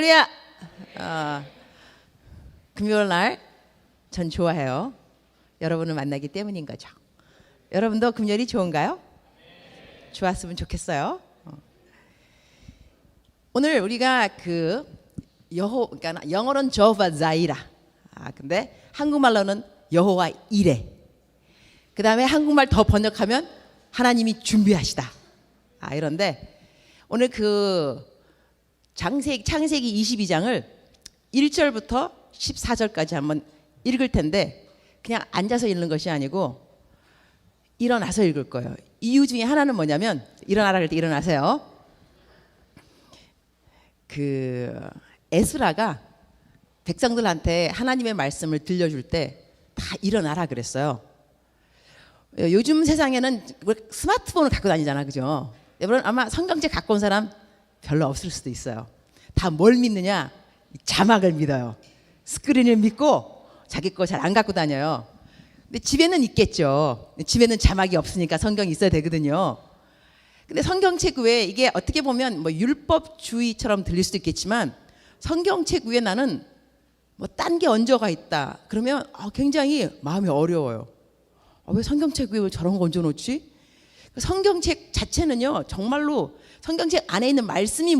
할렐루야. 금요일 날 전 좋아해요. 여러분을 만나기 때문인 거죠. 여러분도 금요일이 좋은가요? 좋았으면 좋겠어요. 오늘 우리가 그러니까 영어로는 저호바 자이라. 근데 한국말로는 여호와 이레. 그 다음에 한국말 더 번역하면 하나님이 준비하시다. 이런데 오늘 창세기 22장을 1절부터 14절까지 한번 읽을 텐데 그냥 앉아서 읽는 것이 아니고 일어나서 읽을 거예요. 이유 중에 하나는 뭐냐면 일어나라 그럴 때 일어나세요. 에스라가 백성들한테 하나님의 말씀을 들려줄 때 다 일어나라 그랬어요. 요즘 세상에는 스마트폰을 갖고 다니잖아, 그죠? 여러분 아마 성경책 갖고 온 사람 별로 없을 수도 있어요. 다 뭘 믿느냐? 자막을 믿어요. 스크린을 믿고 자기 거 잘 안 갖고 다녀요. 근데 집에는 있겠죠. 집에는 자막이 없으니까 성경이 있어야 되거든요. 근데 성경책 외에 이게 어떻게 보면 뭐 율법주의처럼 들릴 수도 있겠지만 성경책 위에 나는 뭐 딴 게 얹어가 있다. 그러면 굉장히 마음이 어려워요. 왜 성경책 위에 저런 거 얹어놓지? 성경책 자체는요 정말로 성경책 안에 있는 말씀이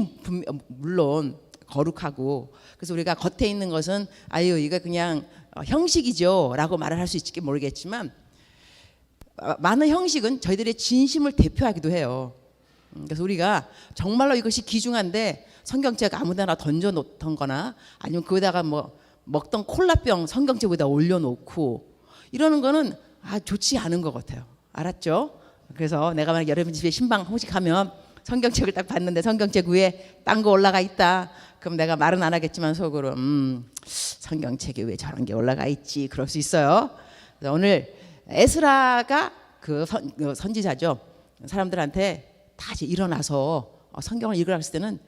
물론 거룩하고 그래서 우리가 겉에 있는 것은 이거 그냥 형식이죠 라고 말을 할 수 있을지 모르겠지만 많은 형식은 저희들의 진심을 대표하기도 해요. 그래서 우리가 정말로 이것이 귀중한데 성경책 아무데나 던져 놓던 거나 아니면 그에다가 뭐 먹던 콜라병 성경책 위에다 올려놓고 이러는 거는 좋지 않은 것 같아요. 알았죠? 그래서 내가 만약 여러분 집에 신방 호식하면 성경책을 딱 봤는데 성경책 위에 딴 거 올라가 있다. 그럼 내가 말은 안 하겠지만 속으로 성경책에 왜 저런 게 올라가 있지 그럴 수 있어요. 그래서 오늘 에스라가 선지자죠. 사람들한테 다시 일어나서 성경을 읽으라 했을 때는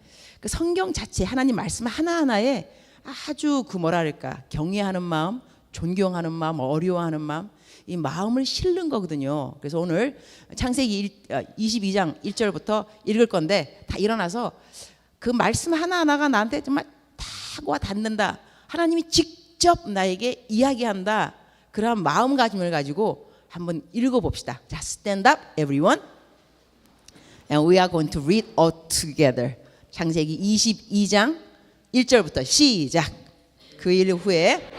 그 성경 자체 하나님 말씀 하나하나에 아주 뭐랄까 경외하는 마음, 존경하는 마음, 어려워하는 마음 이 마음을 실는 거거든요. 그래서 오늘 창세기 22장 1절부터 읽을 건데 다 일어나서 그 말씀 하나하나가 나한테 정말 타고 닿는다. 하나님이 직접 나에게 이야기한다. 그런 마음가짐을 가지고 한번 읽어봅시다. 자, stand up everyone. And we are going to read all together. 창세기 22장 1절부터 시작. 그 일 후에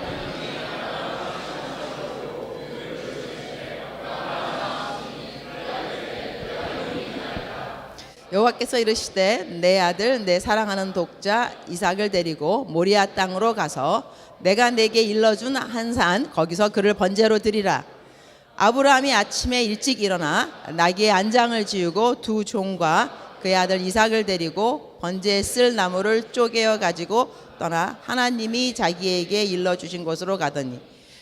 여호와께서 이르시되 내 아들 내 사랑하는 독자 이삭을 데리고 모리아 땅으로 가서 내가 내게 일러준 한 산 거기서 그를 번제로 드리라. 아브라함이 아침에 일찍 일어나 나귀의 안장을 지우고 두 종과 그의 아들 이삭을 데리고 번제에 쓸 나무를 쪼개어 가지고 떠나 하나님이 자기에게 일러주신 곳으로 가더니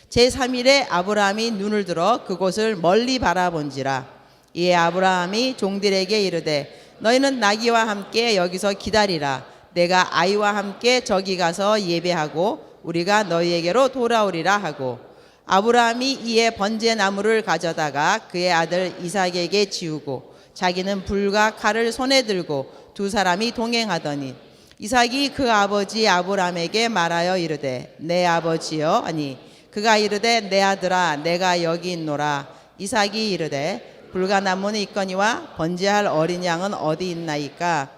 제3일에 아브라함이 눈을 들어 그곳을 멀리 바라본지라. 이에 아브라함이 종들에게 이르되 너희는 나귀와 함께 여기서 기다리라. 내가 아이와 함께 저기 가서 예배하고 우리가 너희에게로 돌아오리라 하고 아브라함이 이에 번제 나무를 가져다가 그의 아들 이삭에게 지우고 자기는 불과 칼을 손에 들고 두 사람이 동행하더니 이삭이 그 아버지 아브라함에게 말하여 이르되 내 아버지여 아니 그가 이르되 내 아들아 내가 여기 있노라. 이삭이 이르되 불가나무는 있거니와 번제할 어린 양은 어디 있나이까?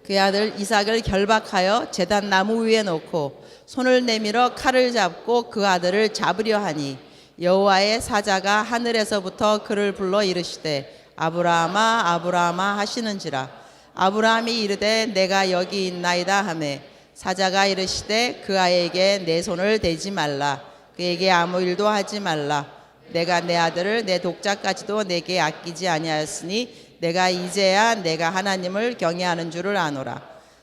그의 아들 이삭을 결박하여 제단 나무 위에 놓고 손을 내밀어 칼을 잡고 그 아들을 잡으려 하니 여호와의 사자가 하늘에서부터 그를 불러 이르시되 아브라함아 아브라함아 하시는지라. 아브라함이 이르되 내가 여기 있나이다 하매 사자가 이르시되 그 아이에게 내 손을 대지 말라. 그에게 아무 일도 하지 말라. 내가 내 아들을 내 독자까지도 내게 아끼지 아니하였으니 내가 이제야 내가 하나님을 경외하는 줄을 아노라.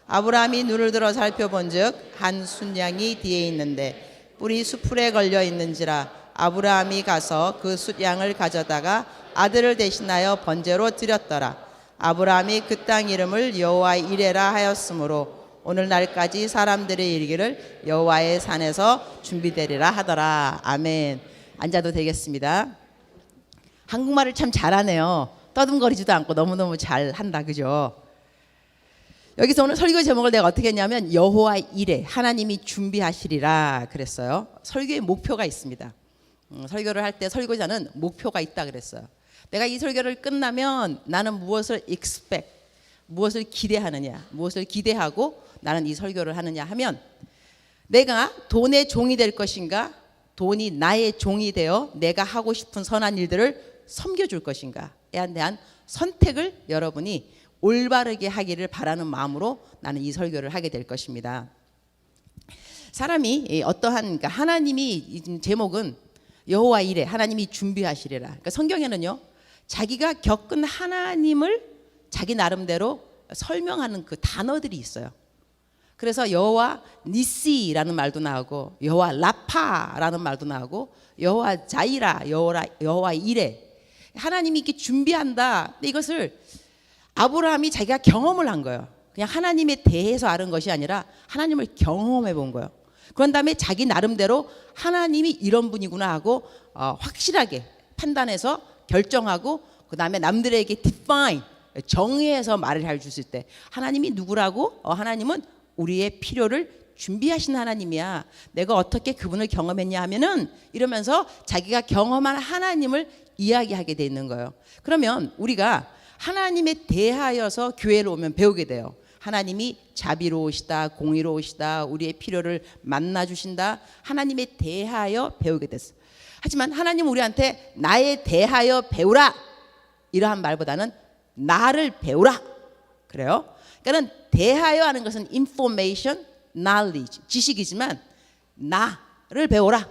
아브라함이 눈을 들어 살펴본즉 한 순양이 뒤에 있는데 뿔이 수풀에 걸려 있는지라. 아브라함이 가서 그 숫양을 가져다가 아들을 대신하여 번제로 드렸더라. 아브라함이 그 땅 이름을 여호와 이레라 하였으므로 오늘날까지 사람들의 이르기를 여호와의 산에서 준비되리라 하더라. 아멘. 앉아도 되겠습니다. 한국말을 참 잘하네요. 떠듬거리지도 않고 너무너무 잘한다. 그죠? 여기서 오늘 설교 제목을 내가 어떻게 했냐면 여호와 이레, 하나님이 준비하시리라 그랬어요. 설교의 목표가 있습니다. 설교를 할 때 설교자는 목표가 있다 그랬어요. 내가 이 설교를 끝나면 나는 무엇을 expect, 무엇을 기대하느냐, 무엇을 기대하고 나는 이 설교를 하느냐 하면 내가 돈의 종이 될 것인가, 돈이 나의 종이 되어 내가 하고 싶은 선한 일들을 섬겨줄 것인가에 대한 선택을 여러분이 올바르게 하기를 바라는 마음으로 나는 이 설교를 하게 될 것입니다. 사람이 어떠한, 그러니까 하나님이, 제목은 여호와 이레, 하나님이 준비하시리라. 그러니까 성경에는요, 자기가 겪은 하나님을 자기 나름대로 설명하는 그 단어들이 있어요. 그래서 여호와 니시라는 말도 나오고, 여호와 라파라는 말도 나오고, 여호와 자이라, 여호와 이레. 하나님이 이렇게 준비한다. 근데 이것을 아브라함이 자기가 경험을 한 거예요. 그냥 하나님에 대해서 아는 것이 아니라 하나님을 경험해 본 거예요. 그런 다음에 자기 나름대로 하나님이 이런 분이구나 하고 확실하게 판단해서 결정하고, 그 다음에 남들에게 define, 정의해서 말을 해줄 때 하나님이 누구라고? 하나님은 우리의 필요를 준비하신 하나님이야. 내가 어떻게 그분을 경험했냐 하면은 이러면서 자기가 경험한 하나님을 이야기하게 돼 있는 거예요. 그러면 우리가 하나님에 대하여서 교회로 오면 배우게 돼요. 하나님이 자비로우시다, 공의로우시다, 우리의 필요를 만나주신다. 하나님에 대하여 배우게 됐어. 하지만 하나님 우리한테 나에 대하여 배우라 이러한 말보다는 나를 배우라 그래요. 그러니까 대하여 하는 것은 information, knowledge, 지식이지만 나를 배우라.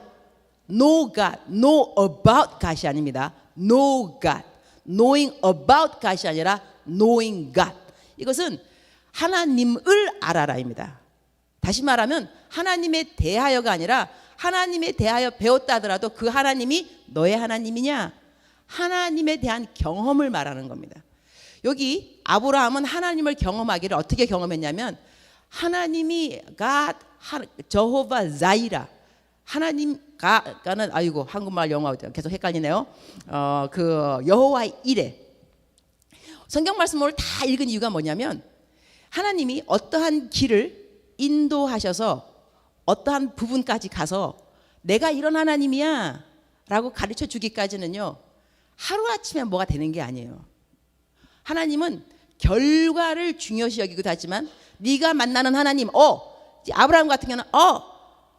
Know God, know about God이 아닙니다. Know God, knowing about God이 아니라 knowing God. 이것은 하나님을 알아라입니다. 다시 말하면 하나님에 대하여가 아니라 하나님에 대하여 배웠다 하더라도 그 하나님이 너의 하나님이냐? 하나님에 대한 경험을 말하는 겁니다. 여기 아브라함은 하나님을 경험하기를 어떻게 경험했냐면 하나님이 저호바 자이라, 하나님가는 아이고 한국말 영어 계속 헷갈리네요. 그 여호와 이레. 성경 말씀을 다 읽은 이유가 뭐냐면 하나님이 어떠한 길을 인도하셔서 어떠한 부분까지 가서 내가 이런 하나님이야 라고 가르쳐 주기까지는요 하루아침에 뭐가 되는 게 아니에요. 하나님은 결과를 중요시 여기기도 하지만 네가 만나는 하나님, 아브라함 같은 경우는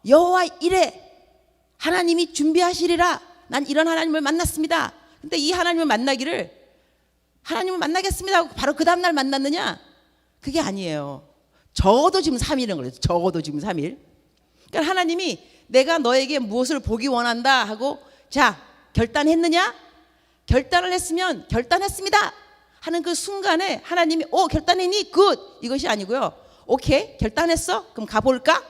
여호와 이레, 하나님이 준비하시리라. 난 이런 하나님을 만났습니다. 근데 이 하나님을 만나기를 하나님을 만나겠습니다 하고 바로 그 다음날 만났느냐? 그게 아니에요. 적어도 지금 3일은 그래요. 적어도 지금 3일. 그러니까 하나님이 내가 너에게 무엇을 보기 원한다 하고 자 결단했느냐? 결단을 했으면 결단했습니다 하는 그 순간에 하나님이 결단했니? 굿! 이것이 아니고요. 오케이 결단했어? 그럼 가볼까?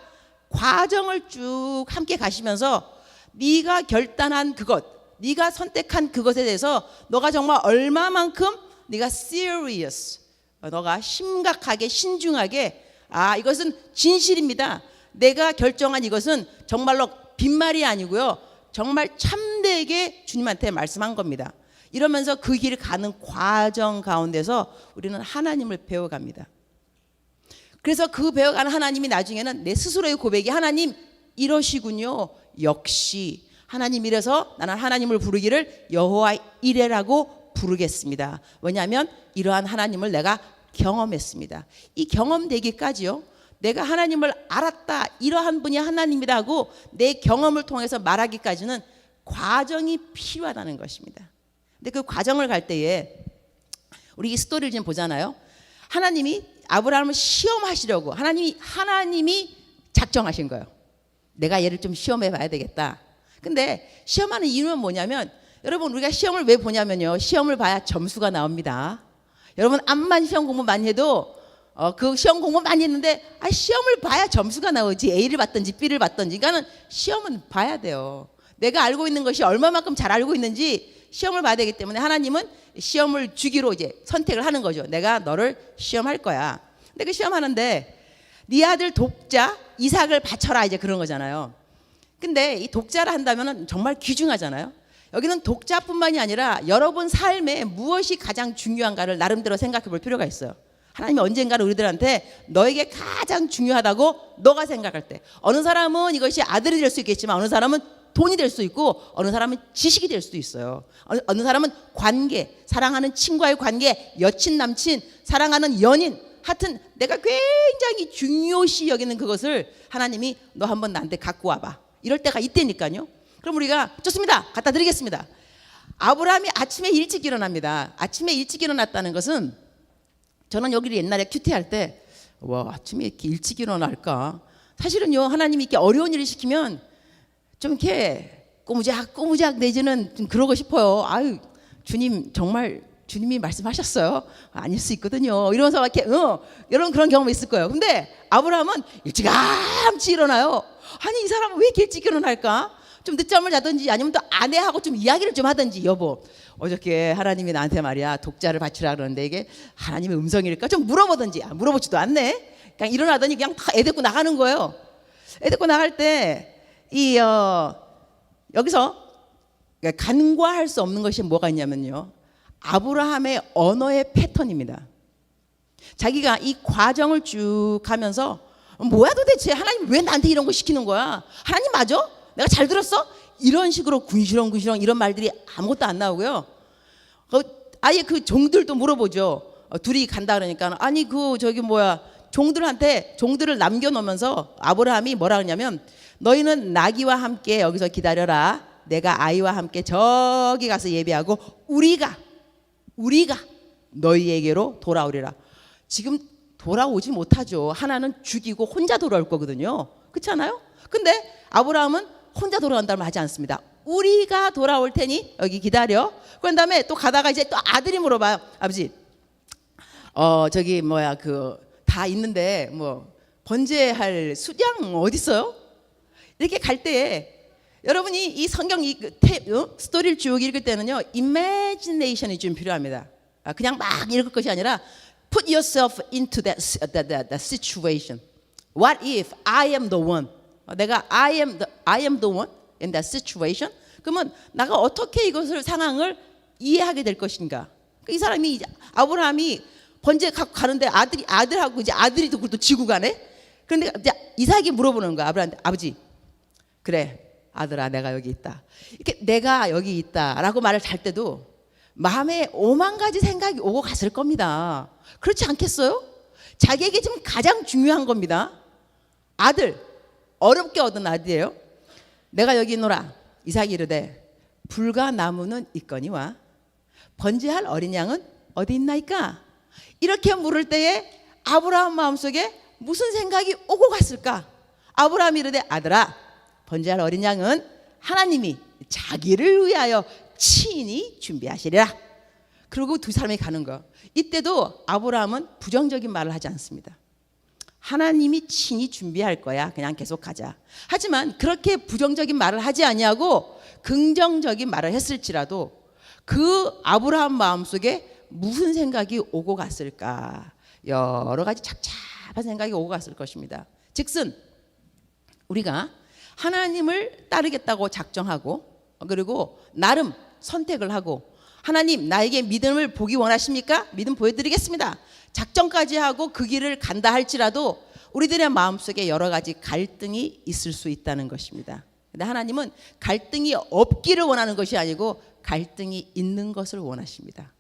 과정을 쭉 함께 가시면서 네가 결단한 그것, 네가 선택한 그것에 대해서 너가 정말 얼마만큼 네가 serious, 너가 심각하게 신중하게 이것은 진실입니다. 내가 결정한 이것은 정말로 빈말이 아니고요. 정말 참되게 주님한테 말씀한 겁니다. 이러면서 그 길을 가는 과정 가운데서 우리는 하나님을 배워갑니다. 그래서 그 배워가는 하나님이 나중에는 내 스스로의 고백이 하나님 이러시군요. 역시 하나님 이래서 나는 하나님을 부르기를 여호와 이레라고 부르겠습니다. 왜냐하면 이러한 하나님을 내가 경험했습니다. 이 경험되기까지요. 내가 하나님을 알았다. 이러한 분이 하나님이다 하고 내 경험을 통해서 말하기까지는 과정이 필요하다는 것입니다. 근데 그 과정을 갈 때에 우리 이 스토리를 지금 보잖아요. 하나님이 아브라함을 시험하시려고 하나님이 작정하신 거예요. 내가 얘를 좀 시험해 봐야 되겠다. 근데 시험하는 이유는 뭐냐면 여러분 우리가 시험을 왜 보냐면요. 시험을 봐야 점수가 나옵니다. 여러분 암만 시험 공부 많이 해도 그 시험 공부 많이 했는데 시험을 봐야 점수가 나오지. A를 받든지 B를 받든지. 그러니까 시험은 봐야 돼요. 내가 알고 있는 것이 얼마만큼 잘 알고 있는지 시험을 봐야 되기 때문에 하나님은 시험을 주기로 이제 선택을 하는 거죠. 내가 너를 시험할 거야. 근데 그 시험하는데 네 아들 독자 이삭을 바쳐라 이제 그런 거잖아요. 근데 이 독자를 한다면 정말 귀중하잖아요. 여기는 독자뿐만이 아니라 여러분 삶에 무엇이 가장 중요한가를 나름대로 생각해 볼 필요가 있어요. 하나님이 언젠가는 우리들한테 너에게 가장 중요하다고 너가 생각할 때, 어느 사람은 이것이 아들이 될 수 있겠지만 어느 사람은 돈이 될 수 있고 어느 사람은 지식이 될 수도 있어요. 어느 사람은 관계, 사랑하는 친구와의 관계, 여친 남친, 사랑하는 연인, 하여튼 내가 굉장히 중요시 여기는 그것을 하나님이 너 한번 나한테 갖고 와봐, 이럴 때가 있다니까요. 그럼 우리가 좋습니다, 갖다 드리겠습니다. 아브라함이 아침에 일찍 일어납니다. 아침에 일찍 일어났다는 것은, 저는 여기를 옛날에 큐티할 때 와, 아침에 이렇게 일찍 일어날까, 사실은요 하나님이 이렇게 어려운 일을 시키면 좀 이렇게 꼬무작 내지는 좀 그러고 싶어요. 아유, 주님 정말 주님이 말씀하셨어요? 아닐 수 있거든요. 이러면서 이렇게 여러분 그런 경험이 있을 거예요. 근데 아브라함은 일찌감치 일어나요. 아니, 이 사람은 왜 이렇게 일찍 일어날까? 좀 늦잠을 자든지 아니면 또 아내하고 좀 이야기를 좀 하든지, 여보 어저께 하나님이 나한테 말이야 독자를 바치라 그러는데 이게 하나님의 음성일까? 좀 물어보든지. 물어보지도 않네. 그냥 일어나더니 그냥 다 애 데리고 나가는 거예요. 애 데리고 나갈 때 여기서 간과할 수 없는 것이 뭐가 있냐면요, 아브라함의 언어의 패턴입니다. 자기가 이 과정을 쭉 가면서 뭐야 도대체, 하나님 왜 나한테 이런 거 시키는 거야? 하나님 맞아? 내가 잘 들었어? 이런 식으로 군시렁 이런 말들이 아무것도 안 나오고요. 아예 그 종들도 물어보죠. 둘이 간다 그러니까 아니 종들을 남겨놓으면서 아브라함이 뭐라 그러냐면, 너희는 나귀와 함께 여기서 기다려라. 내가 아이와 함께 저기 가서 예배하고 우리가 너희에게로 돌아오리라. 지금 돌아오지 못하죠. 하나는 죽이고 혼자 돌아올 거거든요. 그렇지 않아요? 근데 아브라함은 혼자 돌아온다면 하지 않습니다. 우리가 돌아올 테니 여기 기다려. 그런 다음에 또 가다가 이제 또 아들이 물어봐요. 아버지, 다 있는데 번제할 수장 어디 있어요? 이렇게 갈 때에 여러분이 이 성경 스토리를 쭉 읽을 때는요, imagination이 좀 필요합니다. 그냥 막 읽을 것이 아니라 put yourself into that situation. What if I am the one? 내가 I am the one in that situation. 그러면 내가 어떻게 이것을 상황을 이해하게 될 것인가? 이 사람이 아브라함이 번제 갖고 가는데 아들하고 이제 아들이 그걸 또 지고 가네. 그런데 이제 이삭이 물어보는 거야, 아브라함한테. 아버지, 그래 아들아, 내가 여기 있다. 이렇게 내가 여기 있다라고 말을 할 때도 마음에 오만 가지 생각이 오고 갔을 겁니다. 그렇지 않겠어요? 자기에게 지금 가장 중요한 겁니다. 아들, 어렵게 얻은 아들이에요. 내가 여기 있노라. 이삭이 이르되 불과 나무는 있거니와 번제할 어린 양은 어디 있나이까? 이렇게 물을 때에 아브라함 마음속에 무슨 생각이 오고 갔을까? 아브라함이 이르되 아들아, 번제할 어린 양은 하나님이 자기를 위하여 친히 준비하시리라. 그리고 두 사람이 가는 거. 이때도 아브라함은 부정적인 말을 하지 않습니다. 하나님이 친히 준비할 거야, 그냥 계속 가자. 하지만 그렇게 부정적인 말을 하지 아니하고 긍정적인 말을 했을지라도 그 아브라함 마음속에 무슨 생각이 오고 갔을까? 여러 가지 착잡한 생각이 오고 갔을 것입니다. 즉슨 우리가 하나님을 따르겠다고 작정하고, 그리고 나름 선택을 하고, 하나님 나에게 믿음을 보기 원하십니까? 믿음 보여드리겠습니다. 작정까지 하고 그 길을 간다 할지라도 우리들의 마음속에 여러 가지 갈등이 있을 수 있다는 것입니다. 근데 하나님은 갈등이 없기를 원하는 것이 아니고 갈등이 있는 것을 원하십니다.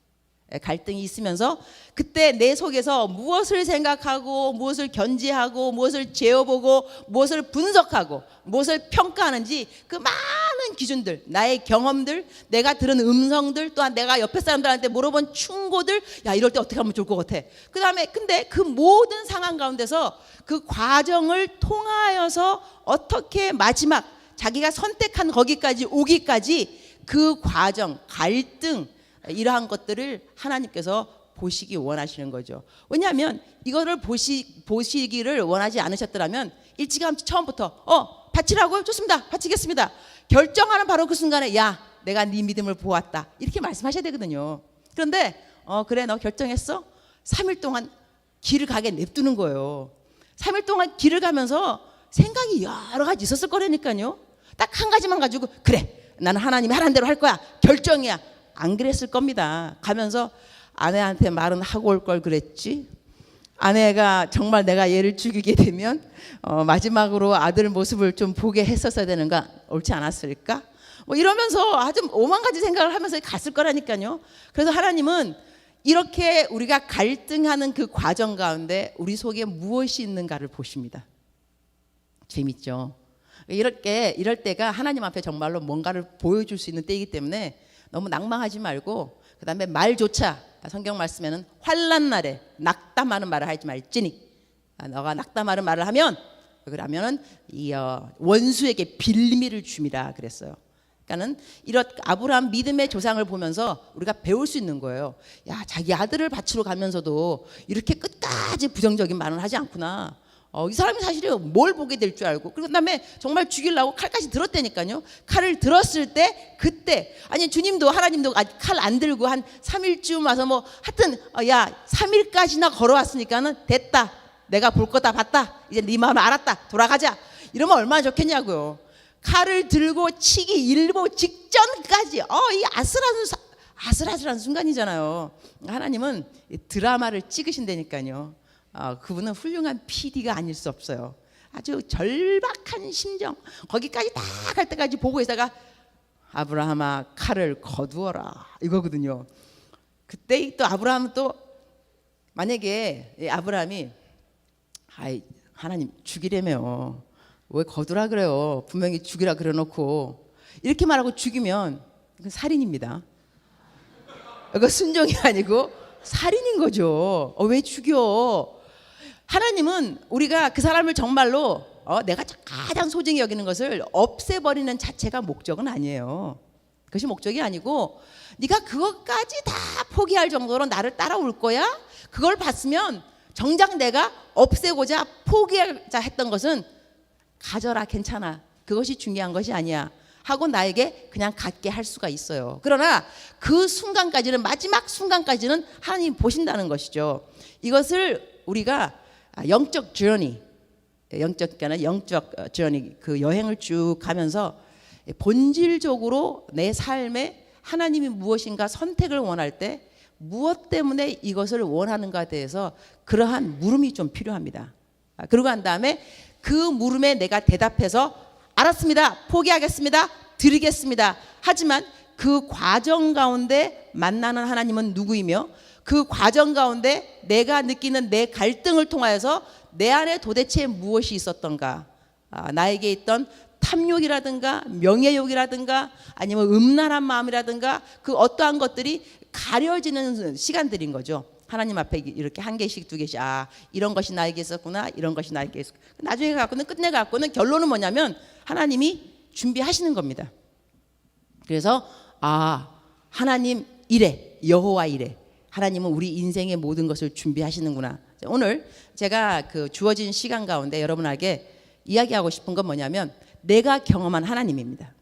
갈등이 있으면서 그때 내 속에서 무엇을 생각하고 무엇을 견지하고 무엇을 재어보고 무엇을 분석하고 무엇을 평가하는지, 그 많은 기준들, 나의 경험들, 내가 들은 음성들, 또한 내가 옆에 사람들한테 물어본 충고들, 야 이럴 때 어떻게 하면 좋을 것 같아. 그 다음에 근데 그 모든 상황 가운데서 그 과정을 통하여서 어떻게 마지막 자기가 선택한 거기까지 오기까지 그 과정, 갈등, 이러한 것들을 하나님께서 보시기 원하시는 거죠. 왜냐하면 이거를 보시기를 원하지 않으셨더라면 일찌감치 처음부터 바치라고요? 좋습니다, 바치겠습니다. 결정하는 바로 그 순간에 야, 내가 네 믿음을 보았다, 이렇게 말씀하셔야 되거든요. 그런데 그래 너 결정했어? 3일 동안 길을 가게 냅두는 거예요. 3일 동안 길을 가면서 생각이 여러 가지 있었을 거라니까요. 딱 한 가지만 가지고 그래, 나는 하나님이 하라는 대로 할 거야, 결정이야. 안 그랬을 겁니다. 가면서 아내한테 말은 하고 올 걸 그랬지. 아내가 정말 내가 얘를 죽이게 되면 마지막으로 아들 모습을 좀 보게 했었어야 되는가, 옳지 않았을까? 뭐 이러면서 아주 오만 가지 생각을 하면서 갔을 거라니까요. 그래서 하나님은 이렇게 우리가 갈등하는 그 과정 가운데 우리 속에 무엇이 있는가를 보십니다. 재밌죠? 이럴 때가 하나님 앞에 정말로 뭔가를 보여줄 수 있는 때이기 때문에 너무 낭망하지 말고, 그 다음에 말조차 성경 말씀에는 환난 날에 낙담하는 말을 하지 말지니, 너가 낙담하는 말을 하면 그러면은 이 원수에게 빌미를 줌이라 그랬어요. 그러니까는 이런 아브라함 믿음의 조상을 보면서 우리가 배울 수 있는 거예요. 야, 자기 아들을 바치러 가면서도 이렇게 끝까지 부정적인 말을 하지 않구나. 이 사람이 사실은 뭘 보게 될 줄 알고, 그리고 그다음에 정말 죽이려고 칼까지 들었다니까요. 칼을 들었을 때 그때, 아니 주님도 하나님도 아직 칼 안 들고 한 3일쯤 와서 뭐 하여튼 야 3일까지나 걸어왔으니까는 됐다, 내가 볼 거 다 봤다, 이제 네 마음 알았다, 돌아가자, 이러면 얼마나 좋겠냐고요. 칼을 들고 치기 일보 직전까지 이 아슬아슬한 순간이잖아요. 하나님은 드라마를 찍으신다니까요. 그분은 훌륭한 PD가 아닐 수 없어요. 아주 절박한 심정, 거기까지 다 갈 때까지 보고 있다가 아브라함아 칼을 거두어라 이거거든요. 그때 또 아브라함은 또 만약에 아브라함이 하나님 죽이래며 왜 거두라 그래요, 분명히 죽이라 그래놓고, 이렇게 말하고 죽이면 그건 살인입니다. 이거 순종이 아니고 살인인 거죠. 왜 죽여? 하나님은 우리가 그 사람을 정말로 내가 가장 소중히 여기는 것을 없애버리는 자체가 목적은 아니에요. 그것이 목적이 아니고, 네가 그것까지 다 포기할 정도로 나를 따라올 거야? 그걸 봤으면 정작 내가 없애고자 포기하자 했던 것은 가져라, 괜찮아, 그것이 중요한 것이 아니야 하고 나에게 그냥 갖게 할 수가 있어요. 그러나 그 순간까지는, 마지막 순간까지는 하나님 보신다는 것이죠. 이것을 우리가 영적 journey, 영적 journey, 그 여행을 쭉 가면서 본질적으로 내 삶에 하나님이 무엇인가 선택을 원할 때 무엇 때문에 이것을 원하는가에 대해서 그러한 물음이 좀 필요합니다. 그러고 난 다음에 그 물음에 내가 대답해서 알았습니다, 포기하겠습니다, 드리겠습니다. 하지만 그 과정 가운데 만나는 하나님은 누구이며, 그 과정 가운데 내가 느끼는 내 갈등을 통하여서 내 안에 도대체 무엇이 있었던가, 나에게 있던 탐욕이라든가 명예욕이라든가 아니면 음란한 마음이라든가 그 어떠한 것들이 가려지는 시간들인 거죠. 하나님 앞에 이렇게 한 개씩 두 개씩, 이런 것이 나에게 있었구나, 이런 것이 나에게 있었구나. 나중에 갖고는, 끝내 갖고는 결론은 뭐냐면 하나님이 준비하시는 겁니다. 그래서 하나님 이래, 여호와 이래, 하나님은 우리 인생의 모든 것을 준비하시는구나. 오늘 제가 그 주어진 시간 가운데 여러분에게 이야기하고 싶은 건 뭐냐면 내가 경험한 하나님입니다.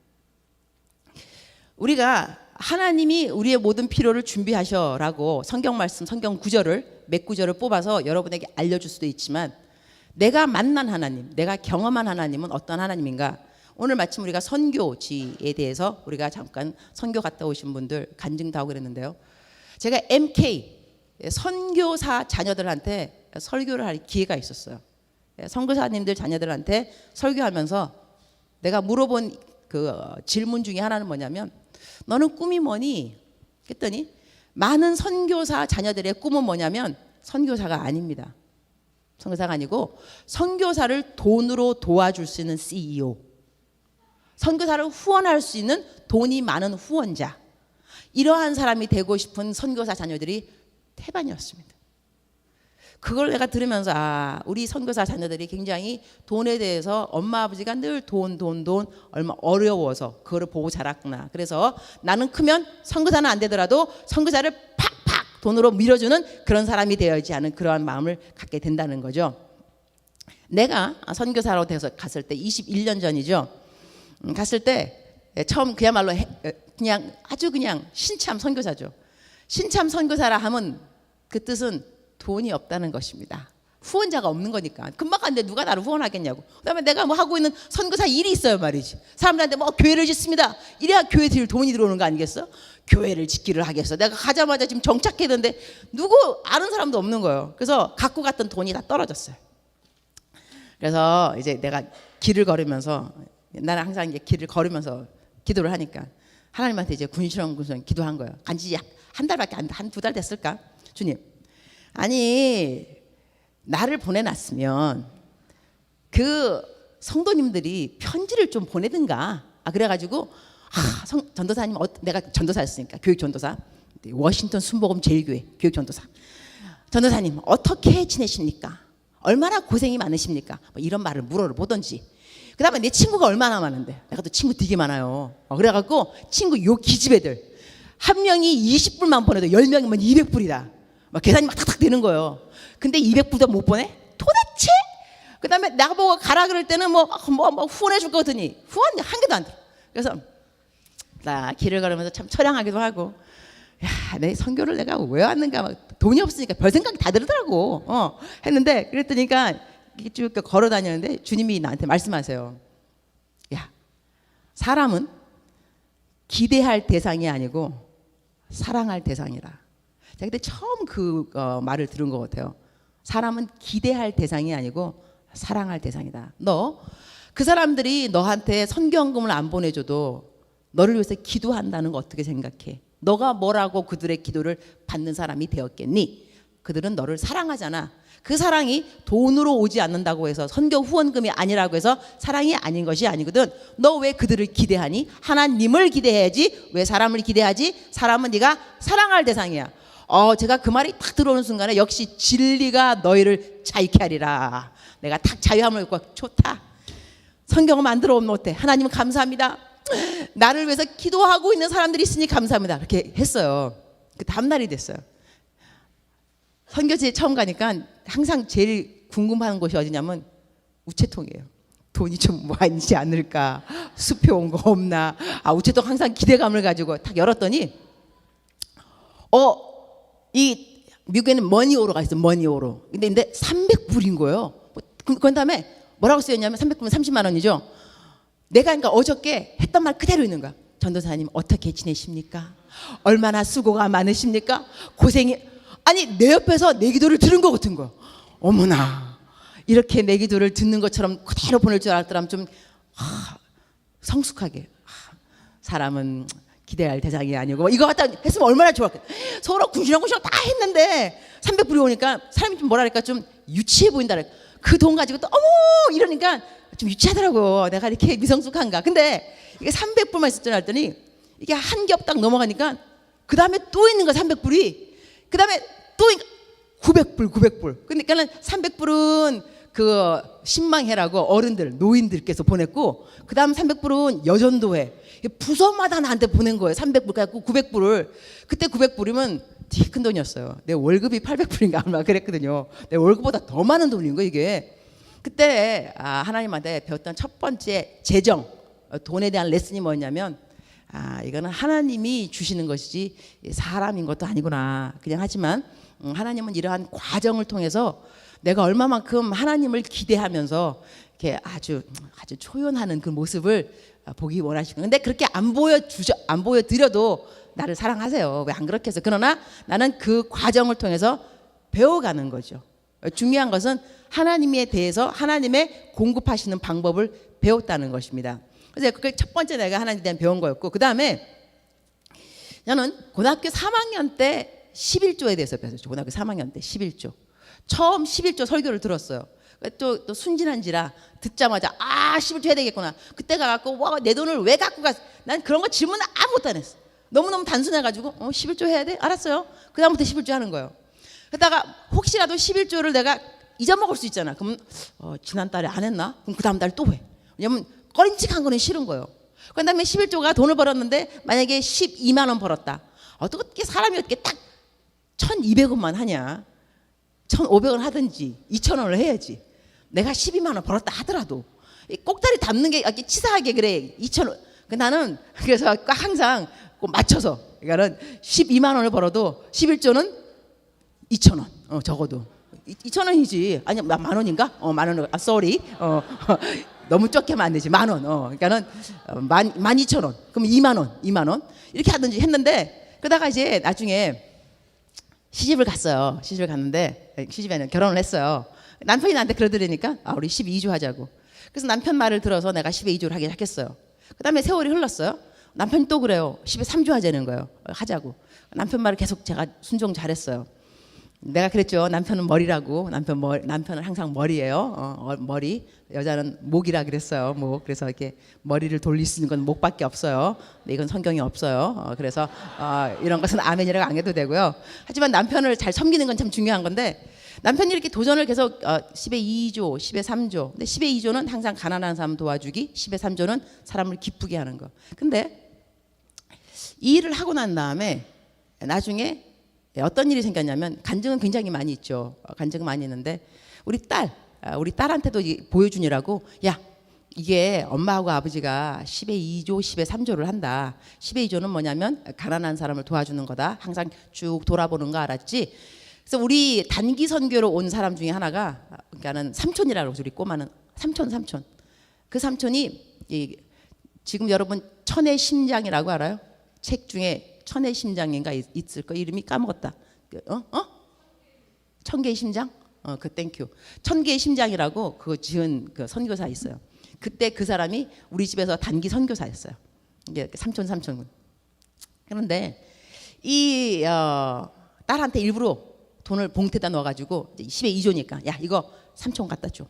우리가 하나님이 우리의 모든 필요를 준비하셔라고 성경 말씀, 성경 구절을 몇 구절을 뽑아서 여러분에게 알려줄 수도 있지만, 내가 만난 하나님, 내가 경험한 하나님은 어떤 하나님인가? 오늘 마침 우리가 선교지에 대해서 우리가 잠깐 선교 갔다 오신 분들 간증도 하고 그랬는데요. 제가 MK 선교사 자녀들한테 설교를 할 기회가 있었어요. 선교사님들 자녀들한테 설교하면서 내가 물어본 그 질문 중에 하나는 뭐냐면, 너는 꿈이 뭐니? 했더니 많은 선교사 자녀들의 꿈은 뭐냐면 선교사가 아닙니다. 선교사가 아니고 선교사를 돈으로 도와줄 수 있는 CEO, 선교사를 후원할 수 있는 돈이 많은 후원자, 이러한 사람이 되고 싶은 선교사 자녀들이 태반이었습니다. 그걸 내가 들으면서 우리 선교사 자녀들이 굉장히 돈에 대해서 엄마 아버지가 늘 돈 얼마 어려워서 그거를 보고 자랐구나. 그래서 나는 크면 선교사는 안 되더라도 선교사를 팍팍 돈으로 밀어주는 그런 사람이 되어야지 하는 그러한 마음을 갖게 된다는 거죠. 내가 선교사로 돼서 갔을 때 21년 전이죠. 갔을 때 처음 그야말로 그냥 아주 그냥 신참 선교사죠. 신참 선교사라 하면 그 뜻은 돈이 없다는 것입니다. 후원자가 없는 거니까. 금방 갔는데 누가 나를 후원하겠냐고. 그다음에 내가 뭐 하고 있는 선교사 일이 있어요 말이지. 사람들한테 뭐 교회를 짓습니다. 이래야 교회 들 돈이 들어오는 거 아니겠어? 교회를 짓기를 하겠어. 내가 가자마자 지금 정착했는데 누구 아는 사람도 없는 거예요. 그래서 갖고 갔던 돈이 다 떨어졌어요. 그래서 이제 내가 길을 걸으면서, 나는 항상 이제 길을 걸으면서 기도를 하니까 하나님한테 이제 군시렁군시렁 기도한 거예요. 간지 한 달밖에 한 두 달 됐을까? 주님, 아니 나를 보내놨으면 그 성도님들이 편지를 좀 보내든가. 그래가지고 전도사님, 내가 전도사였으니까, 교육 전도사, 워싱턴 순복음 제일교회 교육 전도사. 전도사님 어떻게 지내십니까? 얼마나 고생이 많으십니까? 뭐 이런 말을 물어보던지. 그 다음에 내 친구가 얼마나 많은데, 내가 또 친구 되게 많아요. 그래갖고 친구 요 기집애들 한 명이 20불만 보내도 10명이면 200불이다. 막 계산이 막 탁탁 되는 거예요. 근데 200불도 못 보내? 도대체? 그 다음에 나보고 가라 그럴 때는 뭐 후원해 줄 거더니 후원 한 개도 안 들어. 그래서 나 길을 걸으면서 참 처량하기도 하고, 야, 내 선교를 내가 왜 왔는가, 막 돈이 없으니까 별 생각이 다 들더라고. 했는데 그랬더니까 쭉 걸어 다녔는데 주님이 나한테 말씀하세요. 야, 사람은 기대할 대상이 아니고 사랑할 대상이라. 제가 그때 처음 그 말을 들은 것 같아요. 사람은 기대할 대상이 아니고 사랑할 대상이다. 너 그 사람들이 너한테 선교헌금을 안 보내줘도 너를 위해서 기도한다는 거 어떻게 생각해? 너가 뭐라고 그들의 기도를 받는 사람이 되었겠니? 그들은 너를 사랑하잖아. 그 사랑이 돈으로 오지 않는다고 해서, 선교 후원금이 아니라고 해서 사랑이 아닌 것이 아니거든. 너 왜 그들을 기대하니? 하나님을 기대해야지. 왜 사람을 기대하지? 사람은 네가 사랑할 대상이야. 제가 그 말이 딱 들어오는 순간에 역시 진리가 너희를 자유케 하리라. 내가 딱 자유함을 입고 좋다. 성경을 만들어 온 못해. 하나님 감사합니다. 나를 위해서 기도하고 있는 사람들이 있으니 감사합니다. 그렇게 했어요. 그 다음날이 됐어요. 선교지에 처음 가니까 항상 제일 궁금한 곳이 어디냐면 우체통이에요. 돈이 좀 많지 않을까, 수표 온 거 없나. 우체통 항상 기대감을 가지고 딱 열었더니 이 미국에는 머니오로가 있어. 머니오로. 근데 300불인 거예요. 그 다음에 뭐라고 쓰였냐면 300불은 30만 원이죠. 내가 그러니까 어저께 했던 말 그대로 있는 거야. 전도사님 어떻게 지내십니까? 얼마나 수고가 많으십니까? 고생이. 아니 내 옆에서 내 기도를 들은 것 같은 거. 어머나, 이렇게 내 기도를 듣는 것처럼 그대로 보낼 줄 알았더라면 좀 성숙하게. 사람은 기대할 대상이 아니고 이거 갖다 했으면 얼마나 좋았겠다. 서로 군시렁군시렁 다 했는데 300불이 오니까 사람이 좀 뭐랄까 좀 유치해 보인다. 그 돈 가지고 또 어머 이러니까 좀 유치하더라고. 내가 이렇게 미성숙한가. 근데 이게 300불만 있을 줄 알았더니 이게 한 겹 딱 넘어가니까 그 다음에 또 있는 거야 300불이. 그 다음에 또 900불. 그러니까는 300불은 그 신망회라고 어른들 노인들께서 보냈고, 그 다음 300불은 여전도회 부서마다 나한테 보낸 거예요. 300불 갖고 900불을. 그때 900불이면 되게 큰 돈이었어요. 내 월급이 800불인가 얼마 그랬거든요. 내 월급보다 더 많은 돈인 거예요 이게. 그때 하나님한테 배웠던 첫 번째 재정, 돈에 대한 레슨이 뭐였냐면, 이거는 하나님이 주시는 것이지 사람인 것도 아니구나. 그냥 하지만 하나님은 이러한 과정을 통해서 내가 얼마만큼 하나님을 기대하면서 이렇게 아주 초연하는 그 모습을 보기 원하시고, 근데 그렇게 안 보여드려도 나를 사랑하세요. 왜 안 그렇게 해서. 그러나 나는 그 과정을 통해서 배워가는 거죠. 중요한 것은 하나님에 대해서 하나님의 공급하시는 방법을 배웠다는 것입니다. 그래서 그게 첫 번째 내가 하나님에 대한 배운 거였고, 그 다음에 저는 고등학교 3학년 때 11조에 대해서 배웠죠. 고등학교 3학년 때 11조. 처음 11조 설교를 들었어요. 또 순진한지라 듣자마자 11조 해야 되겠구나. 그때 가갖고 내 돈을 왜 갖고 갔어? 난 그런 거 질문 아무것도 안 했어. 너무너무 단순해가지고 11조 해야 돼? 알았어요. 그 다음부터 11조 하는 거예요. 그러다가 혹시라도 11조를 내가 잊어먹을 수 있잖아. 그럼 지난달에 안 했나? 그럼 그 다음 달 또 해. 왜냐면 꺼림칙한 거는 싫은 거예요. 그 다음에 11조가 돈을 벌었는데 만약에 12만 원 벌었다. 어떻게 사람이 어떻게 딱 1,200원만 하냐. 1,500원 하든지 2,000원을 해야지. 내가 12만 원 벌었다 하더라도 꼭다리 담는 게 치사하게 그래. 2,000원. 나는 그래서 항상 꼭 맞춰서, 그러니까는 12만 원을 벌어도 11조는 2,000원 적어도 2,000원이지. 아니, 만 원인가? 만 원. 아, sorry. 너무 적게 하면 안 되지. 만 원. 그러니까는 12,000원. 그럼 2만 원. 2만 원. 이렇게 하든지 했는데 그러다가 이제 나중에 시집을 갔어요. 시집을 갔는데 시집에는 결혼을 했어요. 남편이 나한테 그러더라니까 우리 12조 하자고. 그래서 남편 말을 들어서 내가 12조를 하기 시작했어요. 그다음에 세월이 흘렀어요. 남편이 또 그래요. 13조 하자는 거예요. 하자고. 남편 말을 계속 제가 순종 잘했어요. 내가 그랬죠. 남편은 머리라고. 남편은 항상 머리예요. 머리. 여자는 목이라 그랬어요. 목. 그래서 이렇게 머리를 돌릴 수 있는 건 목밖에 없어요. 근데 이건 성경에 없어요. 그래서 이런 것은 아멘이라고 안 해도 되고요. 하지만 남편을 잘 섬기는 건 참 중요한 건데 남편이 이렇게 도전을 계속 10의 2조, 10의 3조. 근데 10의 2조는 항상 가난한 사람 도와주기, 10의 3조는 사람을 기쁘게 하는 거. 근데 이 일을 하고 난 다음에 나중에 어떤 일이 생겼냐면 간증은 굉장히 많이 있죠. 간증은 많이 있는데 우리 딸한테도 보여주니라고 야 이게 엄마하고 아버지가 10의 2조, 10의 3조를 한다. 10의 2조는 뭐냐면 가난한 사람을 도와주는 거다. 항상 쭉 돌아보는 거 알았지? 그래서 우리 단기 선교로 온 사람 중에 하나가 그러니까는 삼촌이라고 그러죠. 우리 꼬마는 삼촌. 그 삼촌이 지금 여러분 천의 심장이라고 알아요? 책 중에 천의 심장인가 있을 거 이름이 까먹었다. 천 개의 심장? 그 땡큐. 천 개의 심장이라고 그거 지은 그 선교사 있어요. 그때 그 사람이 우리 집에서 단기 선교사였어요. 이게 삼촌. 그런데 이 딸한테 일부러 돈을 봉투에다 넣어가지고 10의 2조니까 야 이거 삼촌 갖다 줘.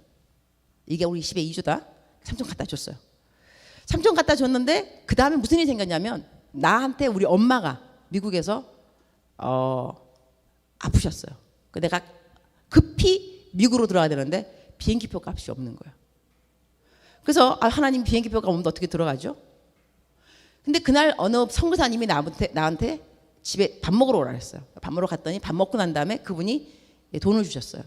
이게 우리 10의 2조다. 삼촌 갖다 줬어요. 삼촌 갖다 줬는데 그 다음에 무슨 일이 생겼냐면 나한테 우리 엄마가 미국에서 아프셨어요. 내가 급히 미국으로 들어가야 되는데 비행기표 값이 없는 거예요. 그래서 하나님 비행기표가 없는데 어떻게 들어가죠? 근데 그날 어느 선교사님이 나한테 집에 밥 먹으러 오라 그랬어요. 밥 먹으러 갔더니 밥 먹고 난 다음에 그분이 돈을 주셨어요.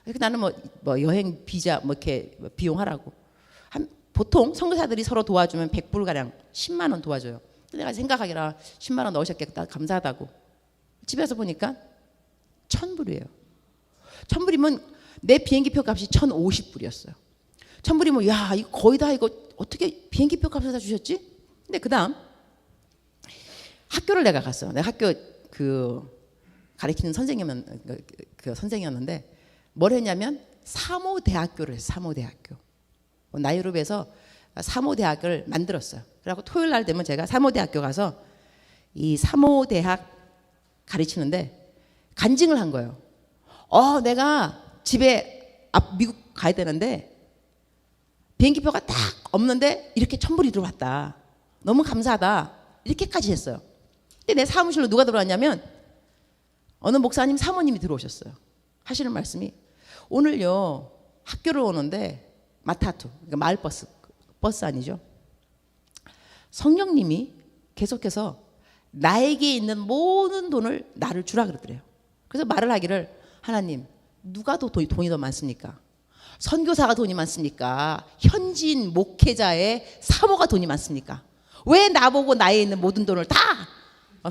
그래서 나는 뭐 여행 비자 이렇게 비용하라고. 보통 선교사들이 서로 도와주면 100불 가량 10만 원 도와줘요. 내가 생각하기라 10만 원 넣으셨겠다 감사하다고. 집에서 보니까 1,000불이에요. 1,000불이면 내 비행기표 값이 1,050불이었어요. 1,000불이면 야 이거 거의 다 이거 어떻게 비행기표 값을 다 주셨지? 근데 그다음 학교를 내가 갔어요. 내가 학교 가르치는 선생이었는데 뭘 했냐면 사모대학교를 했어요. 사모대학교. 나이로비에서 사모대학을 만들었어요. 그래갖고 토요일 날 되면 제가 사모대학교 가서 이 사모대학 가르치는데 간증을 한 거예요. 내가 집에 미국 가야 되는데 비행기표가 딱 없는데 이렇게 1,000불이 들어왔다. 너무 감사하다. 이렇게까지 했어요. 근데 내 사무실로 누가 들어왔냐면 어느 목사님 사모님이 들어오셨어요. 하시는 말씀이 오늘요 학교를 오는데 마타투, 그러니까 마을버스, 버스 아니죠. 성령님이 계속해서 나에게 있는 모든 돈을 나를 주라 그러더래요. 그래서 말을 하기를 하나님 누가 더 돈이 더 많습니까? 선교사가 돈이 많습니까? 현지인 목회자의 사모가 돈이 많습니까? 왜 나보고 나에 있는 모든 돈을 다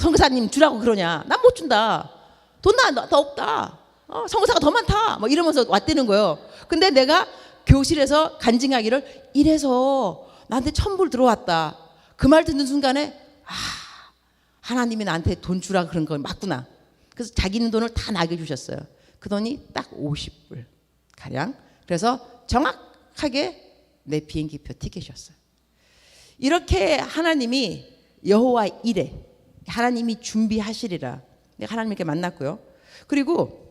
선교사님 주라고 그러냐? 난 못 준다. 돈 더 없다. 선교사가 더 많다. 뭐 이러면서 왔다는 거예요. 근데 내가 교실에서 간증하기를 이래서 나한테 1,000불 들어왔다. 그 말 듣는 순간에 하나님이 나한테 돈 주라 그런 건 맞구나. 그래서 자기는 돈을 다 나게 주셨어요. 그 돈이 딱 50불 가량. 그래서 정확하게 내 비행기표 티켓이었어요. 이렇게 하나님이 여호와 이레 하나님이 준비하시리라. 하나님께 만났고요. 그리고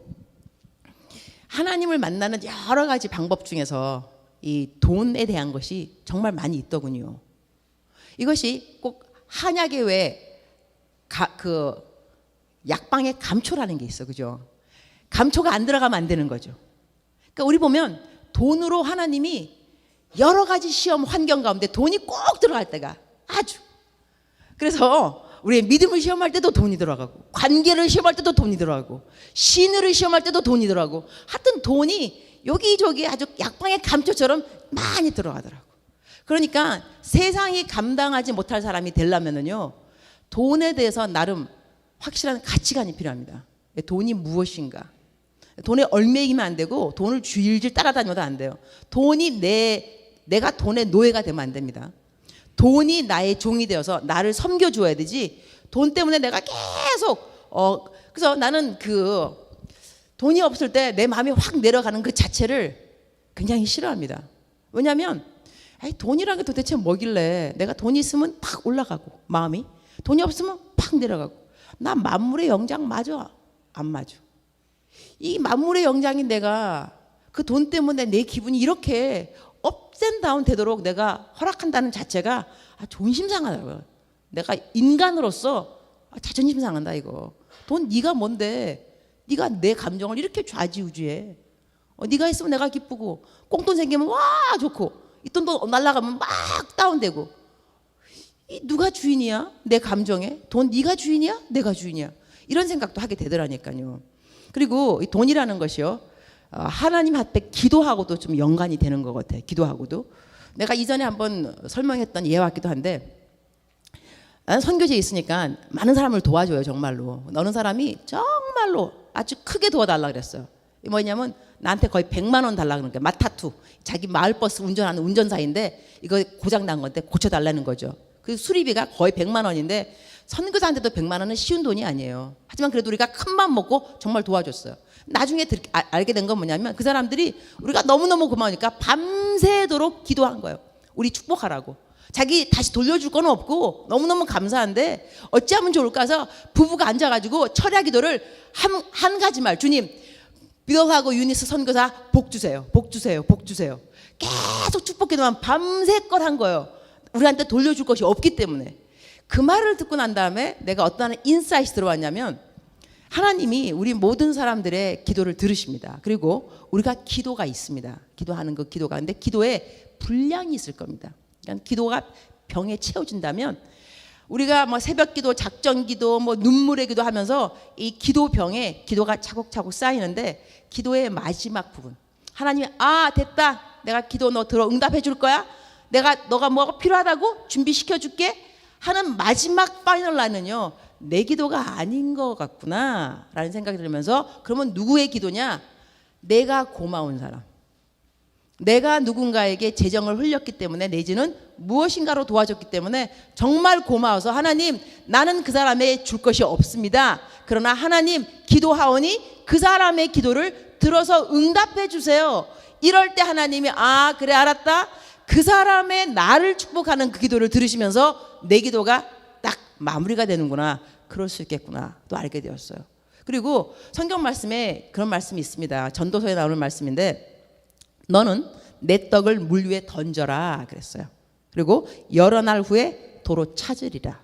하나님을 만나는 여러 가지 방법 중에서 이 돈에 대한 것이 정말 많이 있더군요. 이것이 꼭 한약에 왜 그 약방에 감초라는 게 있어, 그죠? 감초가 안 들어가면 안 되는 거죠. 그러니까 우리 보면 돈으로 하나님이 여러 가지 시험 환경 가운데 돈이 꼭 들어갈 때가 아주. 그래서 우리 믿음을 시험할 때도 돈이 들어가고 관계를 시험할 때도 돈이 들어가고 신의를 시험할 때도 돈이 들어가고 하여튼 돈이 여기저기 아주 약방의 감초처럼 많이 들어가더라고. 그러니까 세상이 감당하지 못할 사람이 되려면은요 돈에 대해서 나름 확실한 가치관이 필요합니다. 돈이 무엇인가? 돈에 얽매이면 안 되고 돈을 줄줄 따라다녀도 안 돼요. 돈이 내가 돈의 노예가 되면 안 됩니다. 돈이 나의 종이 되어서 나를 섬겨줘야 되지, 돈 때문에 내가 계속 그래서 나는 돈이 없을 때 내 마음이 확 내려가는 그 자체를 굉장히 싫어합니다. 왜냐하면 돈이라는 게 도대체 뭐길래 내가 돈이 있으면 팍 올라가고 마음이, 돈이 없으면 팍 내려가고. 나 만물의 영장 맞아? 안 맞아. 이 만물의 영장인 내가 그 돈 때문에 내 기분이 이렇게 업앤다운 되도록 내가 허락한다는 자체가 존심 상하더라고요. 내가 인간으로서 자존심 상한다 이거. 돈 네가 뭔데 네가 내 감정을 이렇게 좌지우지해. 네가 있으면 내가 기쁘고 꽁돈 생기면 와 좋고 이 돈도 날아가면 막 다운되고. 누가 주인이야? 내 감정에? 돈 네가 주인이야? 내가 주인이야? 이런 생각도 하게 되더라니까요. 그리고 이 돈이라는 것이요, 하나님 앞에 기도하고도 좀 연관이 되는 것 같아요. 기도하고도. 내가 이전에 한번 설명했던 예와 같기도 한데, 나는 선교지에 있으니까 많은 사람을 도와줘요. 정말로. 어느 사람이 정말로 아주 크게 도와달라 그랬어요. 뭐냐면 나한테 거의 100만 원 달라 그러는 거예요. 마타투, 자기 마을버스 운전하는 운전사인데 이거 고장 난 건데 고쳐달라는 거죠. 그 수리비가 거의 100만 원인데 선교사한테도 100만 원은 쉬운 돈이 아니에요. 하지만 그래도 우리가 큰 맘 먹고 정말 도와줬어요. 나중에 알게 된 건 뭐냐면 그 사람들이 우리가 너무너무 고마우니까 밤새도록 기도한 거예요. 우리 축복하라고. 자기 다시 돌려줄 건 없고 너무너무 감사한데 어찌하면 좋을까 해서 부부가 앉아가지고 철야 기도를 한 가지 말, 주님 빌하고 유니스 선교사 복 주세요, 복 주세요, 복 주세요. 계속 축복 기도만 밤새껏 한 거예요. 우리한테 돌려줄 것이 없기 때문에. 그 말을 듣고 난 다음에 내가 어떤 인사이트가 들어왔냐면, 하나님이 우리 모든 사람들의 기도를 들으십니다. 그리고 우리가 기도가 있습니다. 기도하는 그 기도가. 근데 기도에 분량이 있을 겁니다. 그러니까 기도가 병에 채워진다면, 우리가 뭐 새벽 기도, 작전 기도, 뭐 눈물의 기도 하면서 이 기도 병에 기도가 차곡차곡 쌓이는데, 기도의 마지막 부분, 하나님이 됐다, 내가 기도 너 들어 응답해 줄 거야, 너가 뭐가 필요하다고 준비시켜 줄게 하는 마지막 파이널 라인은요, 내 기도가 아닌 것 같구나 라는 생각이 들면서, 그러면 누구의 기도냐? 내가 고마운 사람, 내가 누군가에게 재정을 흘렸기 때문에 내지는 무엇인가로 도와줬기 때문에 정말 고마워서, 하나님 나는 그 사람에 줄 것이 없습니다, 그러나 하나님 기도하오니 그 사람의 기도를 들어서 응답해 주세요. 이럴 때 하나님이 그래 알았다, 그 사람의 나를 축복하는 그 기도를 들으시면서 내 기도가 딱 마무리가 되는구나, 그럴 수 있겠구나 또 알게 되었어요. 그리고 성경 말씀에 그런 말씀이 있습니다. 전도서에 나오는 말씀인데, 너는 내 떡을 물 위에 던져라 그랬어요. 그리고 여러 날 후에 도로 찾으리라.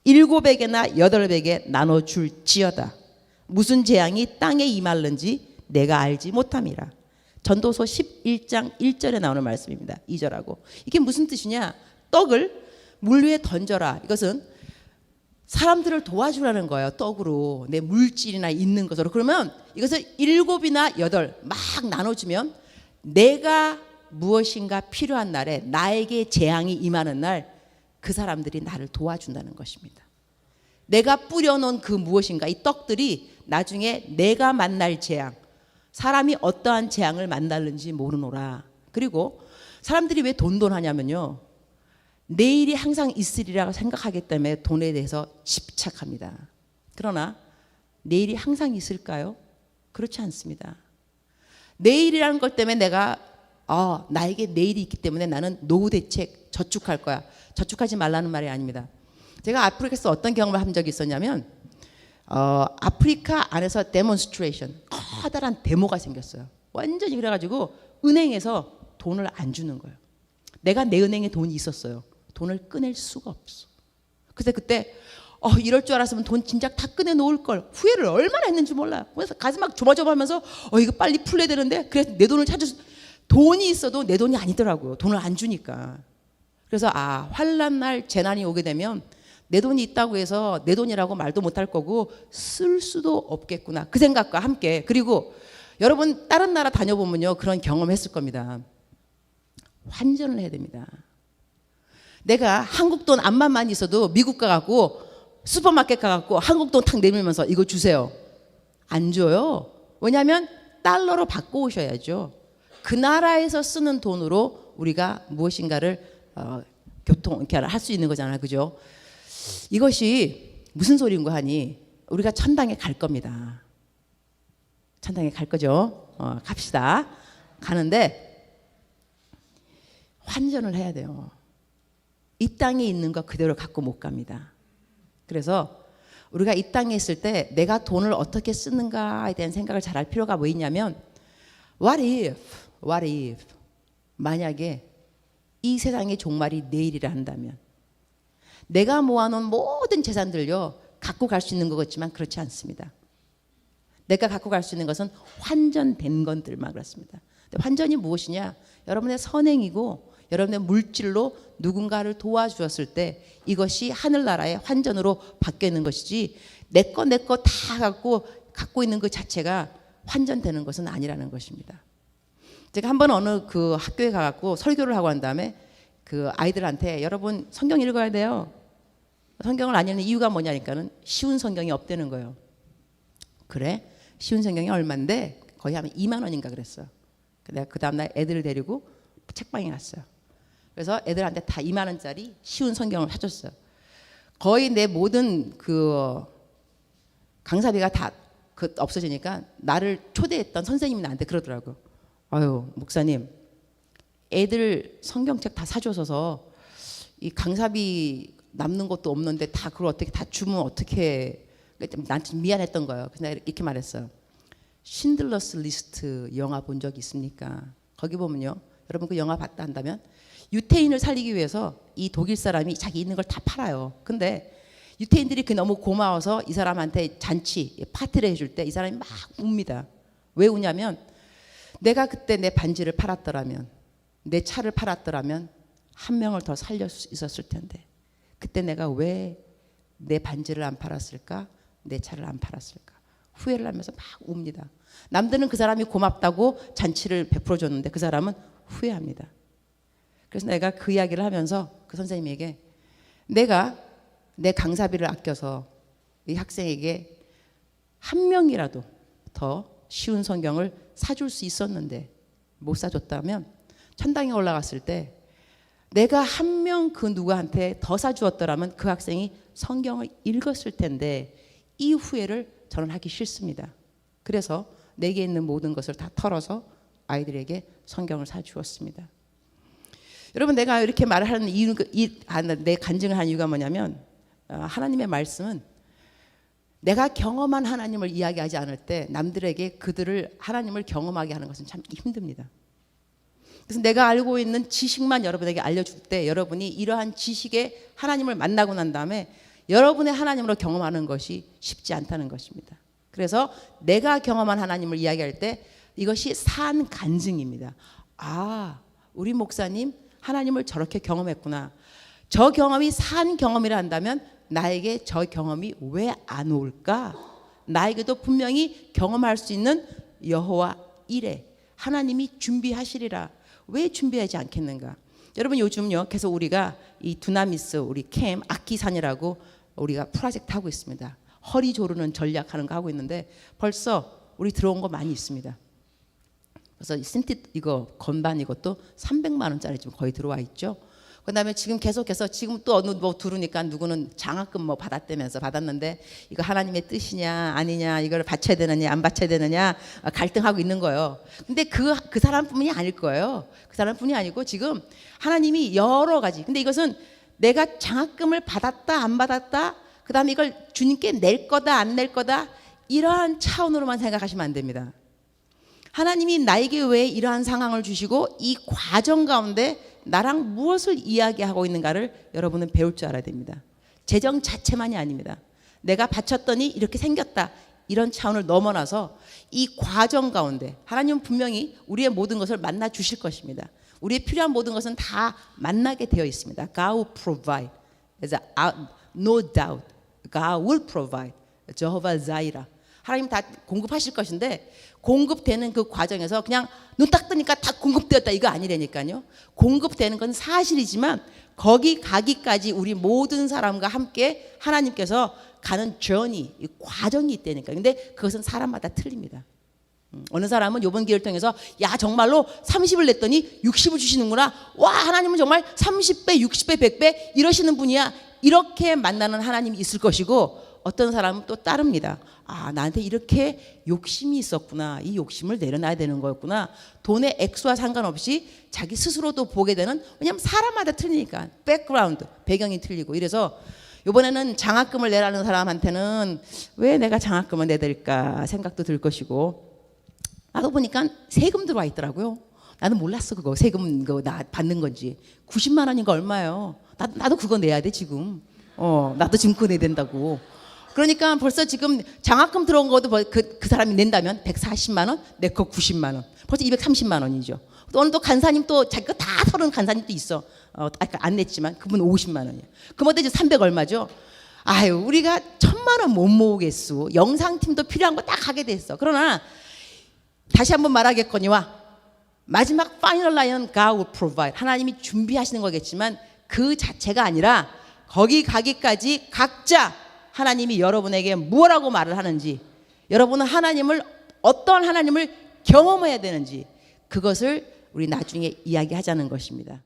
7에게나 8에게 나눠줄지어다. 무슨 재앙이 땅에 임할는지 내가 알지 못함이라. 전도서 11장 1절에 나오는 말씀입니다. 2절하고. 이게 무슨 뜻이냐? 떡을 물 위에 던져라. 이것은 사람들을 도와주라는 거예요. 떡으로, 내 물질이나 있는 것으로. 그러면 이것을 7이나 8 막 나눠주면, 내가 무엇인가 필요한 날에, 나에게 재앙이 임하는 날, 그 사람들이 나를 도와준다는 것입니다. 내가 뿌려놓은 그 무엇인가, 이 떡들이 나중에 내가 만날 재앙, 사람이 어떠한 재앙을 만날는지 모르노라. 그리고 사람들이 왜 돈하냐면요, 내일이 항상 있으리라고 생각하기 때문에 돈에 대해서 집착합니다. 그러나 내일이 항상 있을까요? 그렇지 않습니다. 내일이라는 것 때문에 내가 나에게 내일이 있기 때문에 나는 노후 대책 저축할 거야, 저축하지 말라는 말이 아닙니다. 제가 아프리카에서 어떤 경험을 한 적이 있었냐면, 아프리카 안에서 데몬스트레이션, 커다란 데모가 생겼어요. 완전히. 그래가지고 은행에서 돈을 안 주는 거예요. 내가 내 은행에 돈이 있었어요. 돈을 꺼낼 수가 없어. 그래서 그때 이럴 줄 알았으면 돈 진작 다 꺼내 놓을 걸, 후회를 얼마나 했는지 몰라요. 그래서 가슴 막 조마조마하면서 이거 빨리 풀려야 되는데, 그래서 내 돈을 돈이 있어도 내 돈이 아니더라고요. 돈을 안 주니까. 그래서 환난 날 재난이 오게 되면 내 돈이 있다고 해서 내 돈이라고 말도 못할 거고 쓸 수도 없겠구나, 그 생각과 함께. 그리고 여러분 다른 나라 다녀보면요, 그런 경험했을 겁니다. 환전을 해야 됩니다. 내가 한국 돈 암만만 있어도 미국 가갖고 슈퍼마켓 가갖고 한국 돈 탁 내밀면서 이거 주세요, 안 줘요. 왜냐하면 달러로 바꿔오셔야죠. 그 나라에서 쓰는 돈으로 우리가 무엇인가를 교통 이렇게 할 수 있는 거잖아요, 그죠? 이것이 무슨 소리인가 하니 우리가 천당에 갈 겁니다. 천당에 갈 거죠. 갑시다. 가는데 환전을 해야 돼요. 이 땅에 있는 거 그대로 갖고 못 갑니다. 그래서 우리가 이 땅에 있을 때 내가 돈을 어떻게 쓰는가에 대한 생각을 잘 할 필요가 뭐 있냐면 what if 만약에 이 세상의 종말이 내일이라 한다면 내가 모아놓은 모든 재산들요 갖고 갈 수 있는 것 같지만 그렇지 않습니다. 내가 갖고 갈 수 있는 것은 환전된 것들만 그렇습니다. 근데 환전이 무엇이냐? 여러분의 선행이고 여러분의 물질로 누군가를 도와주었을 때 이것이 하늘나라의 환전으로 바뀌어 있는 것이지 내 거 다 갖고 있는 그 자체가 환전되는 것은 아니라는 것입니다. 제가 한번 어느 그 학교에 가갖고 설교를 하고 한 다음에 그 아이들한테 여러분 성경 읽어야 돼요. 성경을 안 읽는 이유가 뭐냐니까는 쉬운 성경이 없다는 거예요. 그래? 쉬운 성경이 얼마인데? 거의 하면 2만 원인가 그랬어요. 내가 그 다음날 애들을 데리고 책방에 갔어요. 그래서 애들한테 다 2만 원짜리 쉬운 성경을 사줬어요. 거의 내 모든 그 강사비가 다 없어지니까 나를 초대했던 선생님이 나한테 그러더라고. 아유 목사님, 애들 성경책 다 사줘서 이 강사비 남는 것도 없는데 다 그걸 어떻게 다 주면 어떻게? 난 좀 미안했던 거예요. 그래서 내가 이렇게 말했어요. 신들러스 리스트 영화 본 적 있습니까? 거기 보면요, 여러분 그 영화 봤다 한다면 유태인을 살리기 위해서 이 독일 사람이 자기 있는 걸 다 팔아요. 근데 유태인들이 그 너무 고마워서 이 사람한테 잔치 파티를 해줄 때 이 사람이 막 웁니다. 왜 우냐면 내가 그때 내 반지를 팔았더라면, 내 차를 팔았더라면 한 명을 더 살릴 수 있었을 텐데 그때 내가 왜 내 반지를 안 팔았을까? 내 차를 안 팔았을까? 후회를 하면서 막 웁니다. 남들은 그 사람이 고맙다고 잔치를 베풀어 줬는데 그 사람은 후회합니다. 그래서 내가 그 이야기를 하면서 그 선생님에게 내가 내 강사비를 아껴서 이 학생에게 한 명이라도 더 쉬운 성경을 사줄 수 있었는데 못 사줬다면 천당에 올라갔을 때 내가 한 명 그 누구한테 더 사주었더라면 그 학생이 성경을 읽었을 텐데 이 후회를 저는 하기 싫습니다. 그래서 내게 있는 모든 것을 다 털어서 아이들에게 성경을 사주었습니다. 여러분, 내가 이렇게 말을 하는 이유, 내 간증을 한 이유가 뭐냐면 하나님의 말씀은 내가 경험한 하나님을 이야기하지 않을 때 남들에게 그들을 하나님을 경험하게 하는 것은 참 힘듭니다. 그래서 내가 알고 있는 지식만 여러분에게 알려줄 때 여러분이 이러한 지식에 하나님을 만나고 난 다음에 여러분의 하나님으로 경험하는 것이 쉽지 않다는 것입니다. 그래서 내가 경험한 하나님을 이야기할 때 이것이 산 간증입니다. 아, 우리 목사님 하나님을 저렇게 경험했구나. 저 경험이 산 경험이라 한다면 나에게 저 경험이 왜 안 올까? 나에게도 분명히 경험할 수 있는 여호와 이레 하나님이 준비하시리라. 왜 준비하지 않겠는가? 여러분, 요즘요 계속 우리가 이 두나미스 우리 캠 악기산이라고 우리가 프로젝트 하고 있습니다. 허리 조르는 전략하는 거 하고 있는데 벌써 우리 들어온 거 많이 있습니다. 그래서 신티 이거 건반 이것도 300만 원짜리 지금 거의 들어와 있죠. 그다음에 지금 계속해서 지금 또 어느 뭐 들으니까 누구는 장학금 뭐 받았다면서 받았는데 이거 하나님의 뜻이냐 아니냐, 이걸 바쳐야 되느냐 안 바쳐야 되느냐 갈등하고 있는 거예요. 근데 그 사람뿐이 아닐 거예요. 그 사람뿐이 아니고 지금 하나님이 여러 가지. 근데 이것은 내가 장학금을 받았다 안 받았다, 그다음에 이걸 주님께 낼 거다 안 낼 거다, 이러한 차원으로만 생각하시면 안 됩니다. 하나님이 나에게 왜 이러한 상황을 주시고 이 과정 가운데 나랑 무엇을 이야기하고 있는가를 여러분은 배울 줄 알아야 됩니다. 재정 자체만이 아닙니다. 내가 바쳤더니 이렇게 생겼다, 이런 차원을 넘어나서 이 과정 가운데 하나님은 분명히 우리의 모든 것을 만나 주실 것입니다. 우리의 필요한 모든 것은 다 만나게 되어 있습니다. God will provide. No doubt. God will provide. Jehovah Jireh. 하나님 다 공급하실 것인데 공급되는 그 과정에서 그냥 눈 딱 뜨니까 다 공급되었다 이거 아니라니까요. 공급되는 건 사실이지만 거기 가기까지 우리 모든 사람과 함께 하나님께서 가는 journey, 이 과정이 있다니까. 근데 그것은 사람마다 틀립니다. 어느 사람은 이번 기회를 통해서 야 정말로 30을 냈더니 60을 주시는구나. 와 하나님은 정말 30배, 60배, 100배 이러시는 분이야. 이렇게 만나는 하나님이 있을 것이고 어떤 사람은 또 따릅니다. 아 나한테 이렇게 욕심이 있었구나. 이 욕심을 내려놔야 되는 거였구나. 돈의 액수와 상관없이 자기 스스로도 보게 되는, 왜냐하면 사람마다 틀리니까 백그라운드, 배경이 틀리고. 이래서 이번에는 장학금을 내라는 사람한테는 왜 내가 장학금을 내드릴까 생각도 들 것이고, 나도 보니까 세금 들어와 있더라고요. 나는 몰랐어. 그거 세금 그거 나 받는 건지. 90만 원인가 얼마예요. 나도 그거 내야 돼 지금. 나도 지금 그거 내야 된다고. 그러니까 벌써 지금 장학금 들어온 것도 그 사람이 낸다면 140만 원, 내 거 90만 원. 벌써 230만 원이죠. 또 오늘 또 간사님 또 자기 거 다 서른 간사님 또 있어. 아까 안 냈지만 그분 50만 원이야. 그보다 이제 300 얼마죠? 아유 우리가 1000만 원 못 모으겠소. 영상팀도 필요한 거 딱 하게 됐어. 그러나 다시 한번 말하겠거니와 마지막 파이널 라인은 God will provide. 하나님이 준비하시는 거겠지만 그 자체가 아니라 거기 가기까지 각자 하나님이 여러분에게 무엇라고 말을 하는지, 여러분은 하나님을 어떤 하나님을 경험해야 되는지, 그것을 우리 나중에 이야기하자는 것입니다.